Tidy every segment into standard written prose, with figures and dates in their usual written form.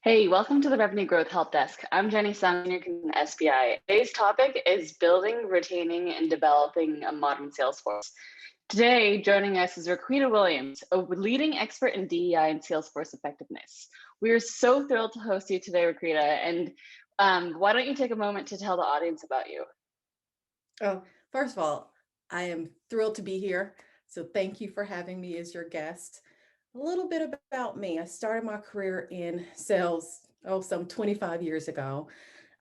Hey, welcome to the Revenue Growth Help Desk. I'm Jenny Sung, Senior Consultant at SBI. Today's topic is building, retaining, and developing a modern Salesforce. Today, joining us is Roquita Williams, a leading expert in DEI and Salesforce effectiveness. We are so thrilled to host you today, Roquita, and why don't you take a moment to tell the audience about you? Oh, first of all, I am thrilled to be here. So thank you for having me as your guest. A little bit about me. I started my career in sales, some 25 years ago.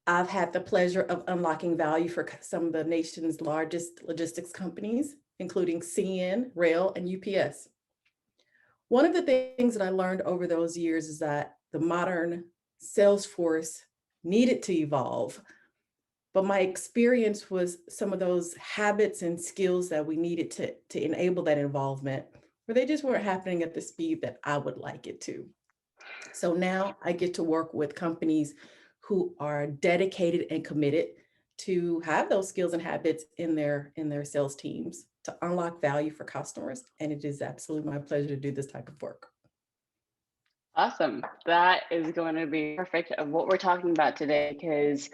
I've had the pleasure of unlocking value for some of the nation's largest logistics companies, including CN, Rail, and UPS. One of the things that I learned over those years is that the modern Salesforce needed to evolve, but my experience was some of those habits and skills that we needed to enable that involvement, where they just weren't happening at the speed that I would like it to. So now I get to work with companies who are dedicated and committed to have those skills and habits in their sales teams to unlock value for customers. And it is absolutely my pleasure to do this type of work. Awesome. That is going to be perfect of what we're talking about today because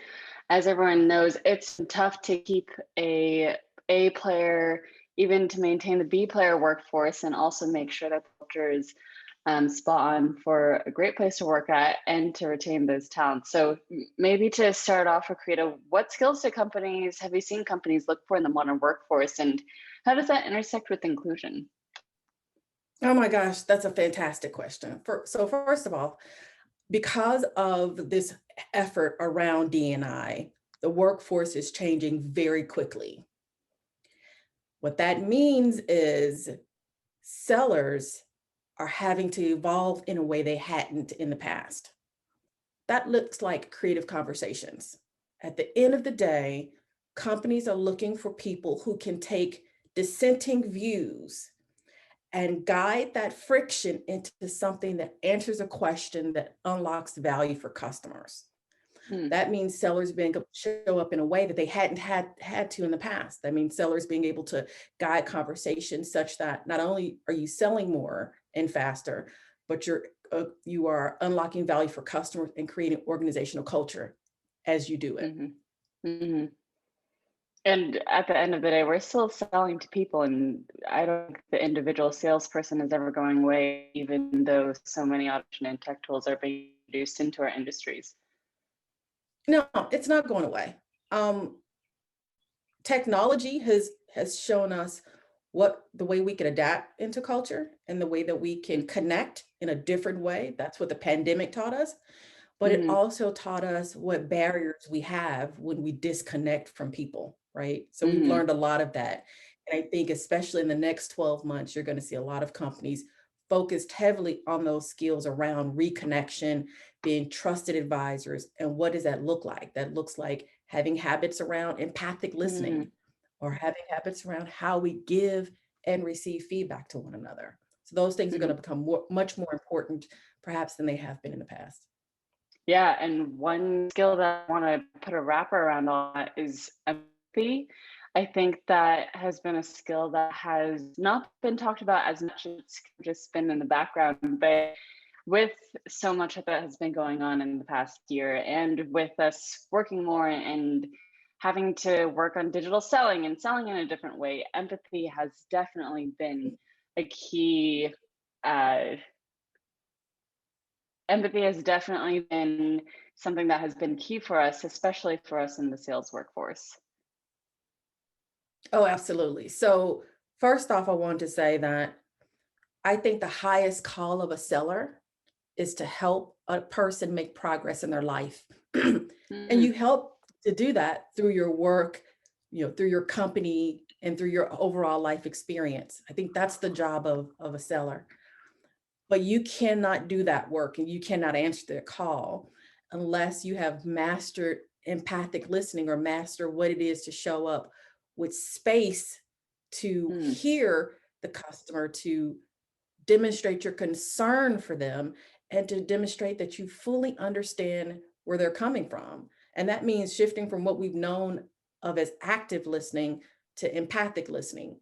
as everyone knows, it's tough to keep A player, even to maintain the B player workforce and also make sure that the culture is spot on for a great place to work at and to retain those talents. So maybe to start off with creative, what skills have you seen companies look for in the modern workforce and how does that intersect with inclusion? Oh my gosh, that's a fantastic question. So first of all, because of this effort around D&I, the workforce is changing very quickly. What that means is sellers are having to evolve in a way they hadn't in the past. That looks like creative conversations. At the end of the day, companies are looking for people who can take dissenting views and guide that friction into something that answers a question that unlocks value for customers. Hmm. That means sellers being able to show up in a way that they hadn't had to in the past. That means sellers being able to guide conversations such that not only are you selling more and faster, but you are unlocking value for customers and creating organizational culture as you do it. Hmm. Hmm. And at the end of the day, we're still selling to people, and I don't think the individual salesperson is ever going away, even though so many automation and tech tools are being introduced into our industries. No, it's not going away. Um, Technology has shown us what the way we can adapt into culture and the way that we can connect in a different way. That's what the pandemic taught us, but it Hmm. also taught us what barriers we have when we disconnect from people, right? So we've Hmm. learned a lot of that. And I think especially in the next 12 months, you're going to see a lot of companies focused heavily on those skills around reconnection, being trusted advisors. And what does that look like? That looks like having habits around empathic Hmm. listening or having habits around how we give and receive feedback to one another. So those things are going Hmm. to become much more important perhaps than they have been in the past. Yeah, and one skill that I want to put a wrapper around all that is empathy. I think that has been a skill that has not been talked about as much. It's just been in the background, but with so much that has been going on in the past year, and with us working more and having to work on digital selling and selling in a different way, empathy has definitely been a key. Uh, Empathy has definitely been something that has been key for us, especially for us in the sales workforce. Oh, absolutely. So, first off, I want to say that I think the highest call of a seller is to help a person make progress in their life. And you Mm, help to do that through your work, through your company and through your overall life experience. I think that's the job of a seller. But you cannot do that work and you cannot answer their call unless you have mastered empathic listening or master what it is to show up with space to mm, hear the customer, to demonstrate your concern for them, and to demonstrate that you fully understand where they're coming from. And that means shifting from what we've known of as active listening to empathic listening.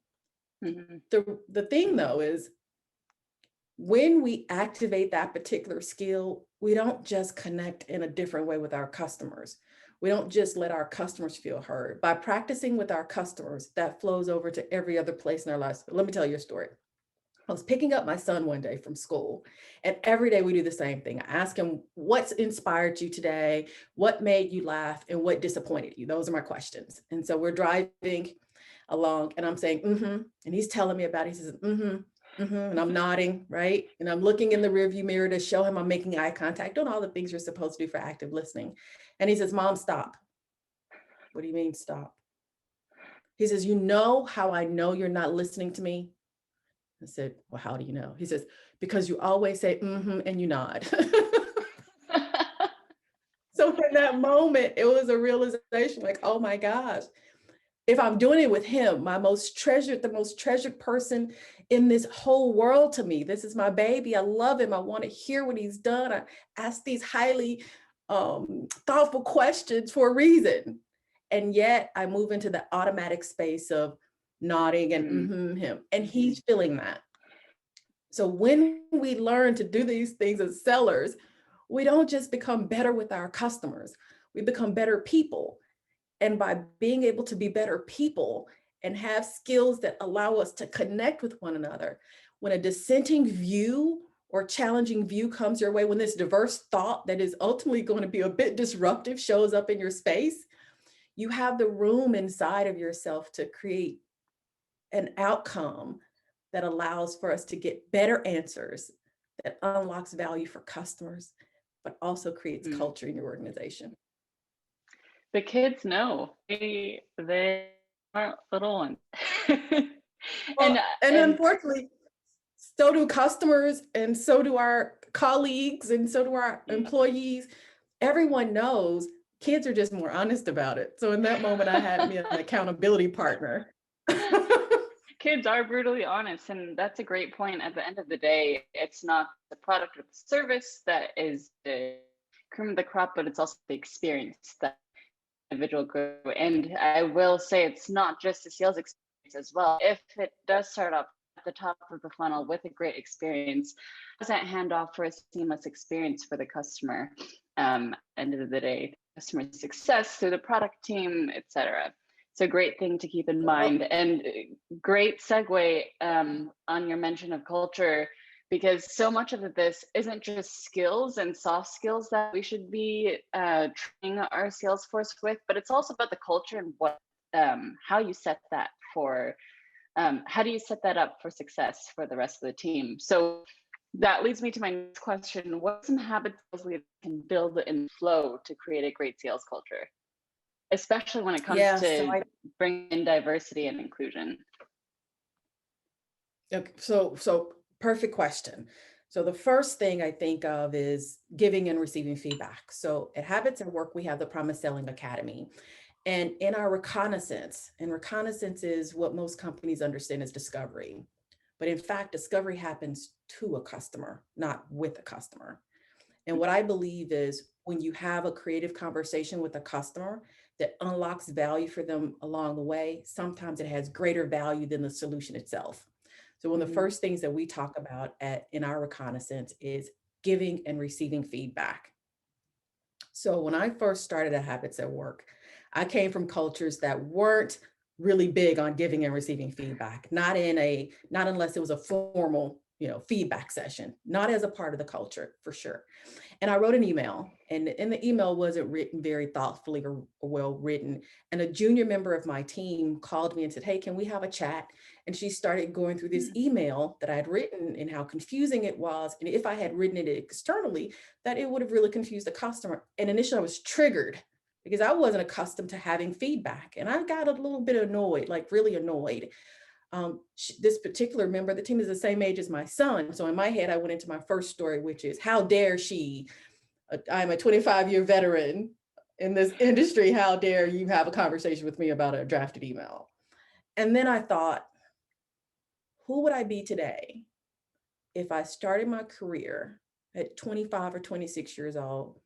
mhm, The thing though is when we activate that particular skill, we don't just connect in a different way with our customers. We don't just let our customers feel heard. By practicing with our customers, that flows over to every other place in our lives. Let me tell you a story. I was picking up my son one day from school, and every day we do the same thing. I ask him, what's inspired you today? What made you laugh? And what disappointed you? Those are my questions. And so we're driving along and I'm saying, and he's telling me about it. He says, and I'm nodding, right? And I'm looking in the rearview mirror to show him I'm making eye contact, doing all the things you're supposed to do for active listening. And he says, Mom, stop. What do you mean stop? He says, you know how I know you're not listening to me? I said, well, how do you know? He says, because you always say, and you nod. So in that moment, it was a realization like, oh my gosh, if I'm doing it with him, the most treasured person in this whole world to me, this is my baby. I love him. I want to hear what he's done. I ask these highly thoughtful questions for a reason. And yet I move into the automatic space of nodding and him, and he's feeling that. So when we learn to do these things as sellers, we don't just become better with our customers, we become better people. And by being able to be better people and have skills that allow us to connect with one another, when a dissenting view or challenging view comes your way, when this diverse thought that is ultimately going to be a bit disruptive shows up in your space, you have the room inside of yourself to create an outcome that allows for us to get better answers, that unlocks value for customers, but also creates culture in your organization. The kids know. They aren't little ones. and unfortunately, so do customers, and so do our colleagues, and so do our employees. Everyone knows. Kids are just more honest about it. So in that moment, I had me an accountability partner. Kids are brutally honest, and that's a great point. At the end of the day, it's not the product or the service that is the cream of the crop, but it's also the experience that individual go. And I will say it's not just a sales experience as well. If it does start up at the top of the funnel with a great experience, does that hand off for a seamless experience for the customer? End of the day, customer success through the product team, etc. It's a great thing to keep in mind, and great segue on your mention of culture, because so much of this isn't just skills and soft skills that we should be training our sales force with, but it's also about the culture and what how you set that for how do you set that up for success for the rest of the team. So that leads me to my next question. What some habits sales leaders can build in flow to create a great sales culture, especially when it comes to bringing in diversity and inclusion? Okay, so perfect question. So the first thing I think of is giving and receiving feedback. So at Habits at Work, we have the Promise Selling Academy. And in our reconnaissance, and reconnaissance is what most companies understand as discovery. But in fact, discovery happens to a customer, not with a customer. And what I believe is when you have a creative conversation with a customer that unlocks value for them along the way, sometimes it has greater value than the solution itself. So one of the first things that we talk about in our reconnaissance is giving and receiving feedback. So when I first started at Habits at Work, I came from cultures that weren't really big on giving and receiving feedback, not unless it was a formal, feedback session, not as a part of the culture for sure. And I wrote an email, and in the email wasn't written very thoughtfully or well written. And a junior member of my team called me and said, hey, can we have a chat? And she started going through this email that I had written and how confusing it was. And if I had written it externally, that it would have really confused the customer. And initially I was triggered because I wasn't accustomed to having feedback. And I got a little bit annoyed, like really annoyed. This particular member of the team is the same age as my son. So in my head, I went into my first story, which is, how dare she? I'm a 25-year veteran in this industry. How dare you have a conversation with me about a drafted email? And then I thought, who would I be today if I started my career at 25 or 26 years old,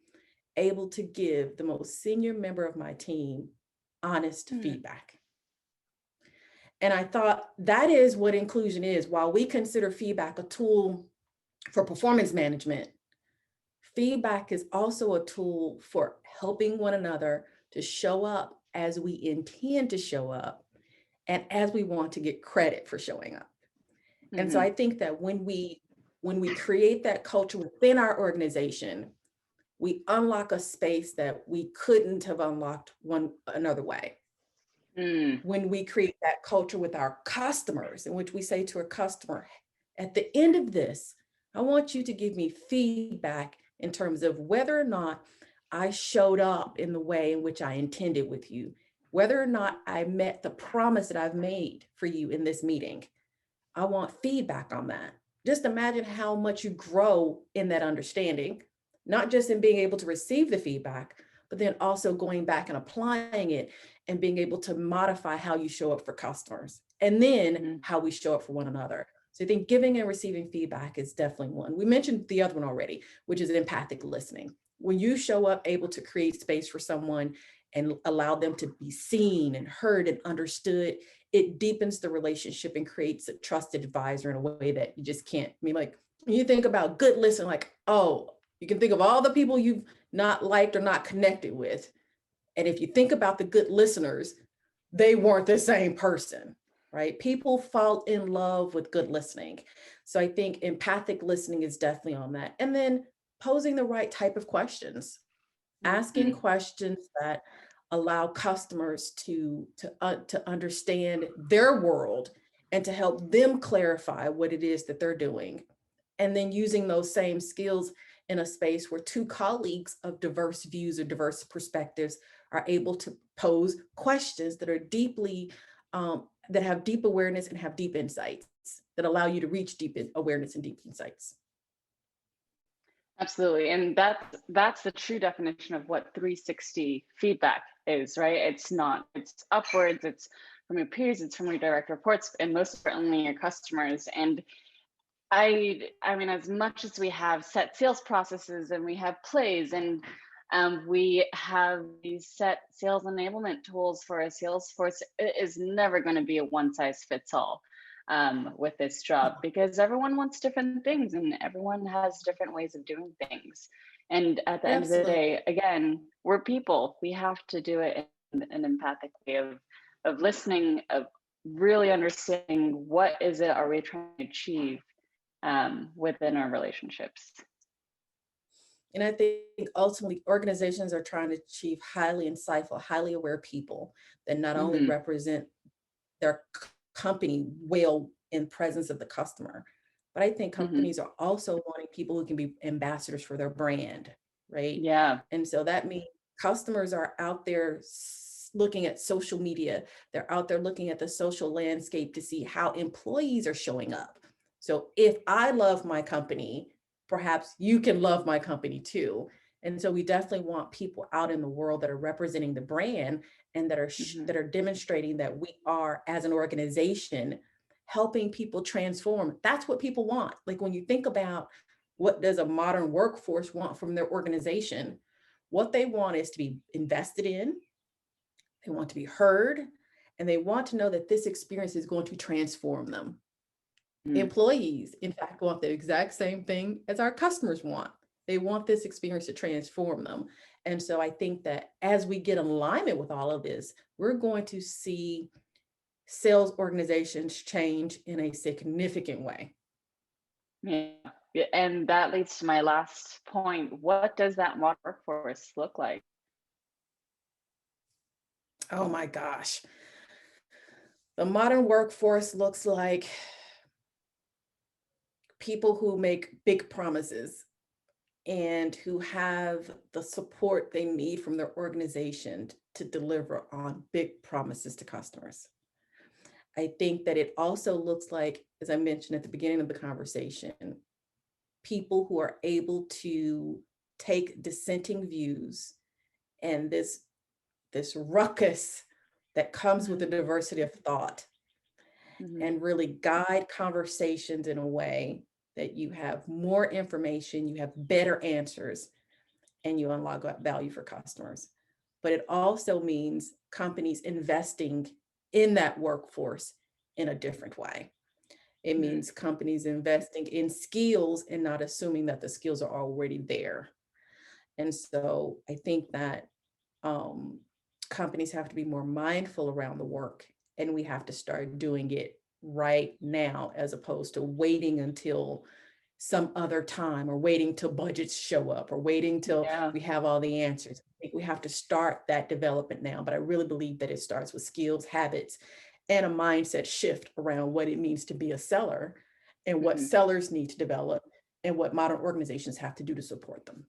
able to give the most senior member of my team honest feedback? And I thought that is what inclusion is. While we consider feedback a tool For performance management, feedback is also a tool for helping one another to show up as we intend to show up and as we want to get credit for showing up. And so Mm-hmm. I think that when we create that culture within our organization, we unlock a space that we couldn't have unlocked one another way. Mm. When we create that culture with our customers, in which we say to a customer, at the end of this, I want you to give me feedback in terms of whether or not I showed up in the way in which I intended with you, whether or not I met the promise that I've made for you in this meeting. I want feedback on that. Just imagine how much you grow in that understanding, not just in being able to receive the feedback, but then also going back and applying it and being able to modify how you show up for customers and then Mm-hmm. how we show up for one another. So I think giving and receiving feedback is definitely one. We mentioned the other one already, which is an empathic listening. When you show up able to create space for someone and allow them to be seen and heard and understood, it deepens the relationship and creates a trusted advisor in a way that you just can't. I mean, like when you think about good listening, like, oh, you can think of all the people you've not liked or not connected with. And if you think about the good listeners, they weren't the same person, right? People fall in love with good listening. So I think empathic listening is definitely on that. And then posing the right type of questions, asking Mm-hmm. questions that allow customers to understand their world and to help them clarify what it is that they're doing, and then using those same skills in a space where two colleagues of diverse views or diverse perspectives are able to pose questions that are deeply that have deep awareness and have deep insights that allow you to reach deep awareness and deep insights. Absolutely. And that's the true definition of what 360 feedback is, right? It's not, it's upwards, it's from your peers, it's from your direct reports, and most certainly your customers. And I mean, as much as we have set sales processes and we have plays and we have these set sales enablement tools for a Salesforce, it is never going to be a one size fits all with this job because everyone wants different things and everyone has different ways of doing things. And at the end of the Absolutely. day, again, we're people. We have to do it in an empathic way of listening, of really understanding what is it are we trying to achieve within our relationships. And I think ultimately organizations are trying to achieve highly insightful, highly aware people that not only Mm-hmm. represent their company well in presence of the customer, but I think Mm-hmm. companies are also wanting people who can be ambassadors for their brand, right? Yeah. And so that means customers are out there looking at social media. They're out there looking at the social landscape to see how employees are showing up. So if I love my company, perhaps you can love my company too. And so we definitely want people out in the world that are representing the brand and Mm-hmm. that are demonstrating that we are, as an organization, helping people transform. That's what people want. Like when you think about what does a modern workforce want from their organization, what they want is to be invested in, they want to be heard, and they want to know that this experience is going to transform them. Employees, in fact, want the exact same thing as our customers want. They want this experience to transform them. And so I think that as we get alignment with all of this, we're going to see sales organizations change in a significant way. Yeah. Yeah, and that leads to my last point. What does that modern workforce look like? Oh my gosh. The modern workforce looks like people who make big promises and who have the support they need from their organization to deliver on big promises to customers. I think that it also looks like, as I mentioned at the beginning of the conversation, people who are able to take dissenting views and this ruckus that comes with the Mm-hmm. diversity of thought Mm-hmm. and really guide conversations in a way that you have more information, you have better answers, and you unlock value for customers. But it also means companies investing in that workforce in a different way. It Mhm. means companies investing in skills and not assuming that the skills are already there. And so I think that um, companies have to be more mindful around the work, and we have to start doing it right now as opposed to waiting until some other time, or waiting till budgets show up, or waiting till Yeah. we have all the answers. I think we have to start that development now, but I really believe that it starts with skills, habits, and a mindset shift around what it means to be a seller, and what Mhm. sellers need to develop, and what modern organizations have to do to support them.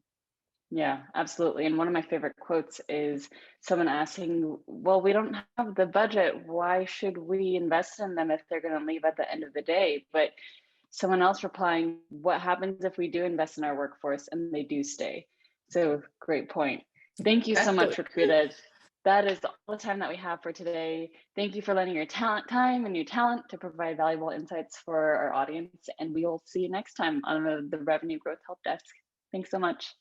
Yeah, absolutely. And one of my favorite quotes is someone asking, well, we don't have the budget. Why should we invest in them if they're going to leave at the end of the day? But someone else replying, what happens if we do invest in our workforce and they do stay? So great point. Thank you so much, Exactly. Roquita. That is all the time that we have for today. Thank you for lending your time and your talent to provide valuable insights for our audience. And we will see you next time on the Revenue Growth Help Desk. Thanks so much.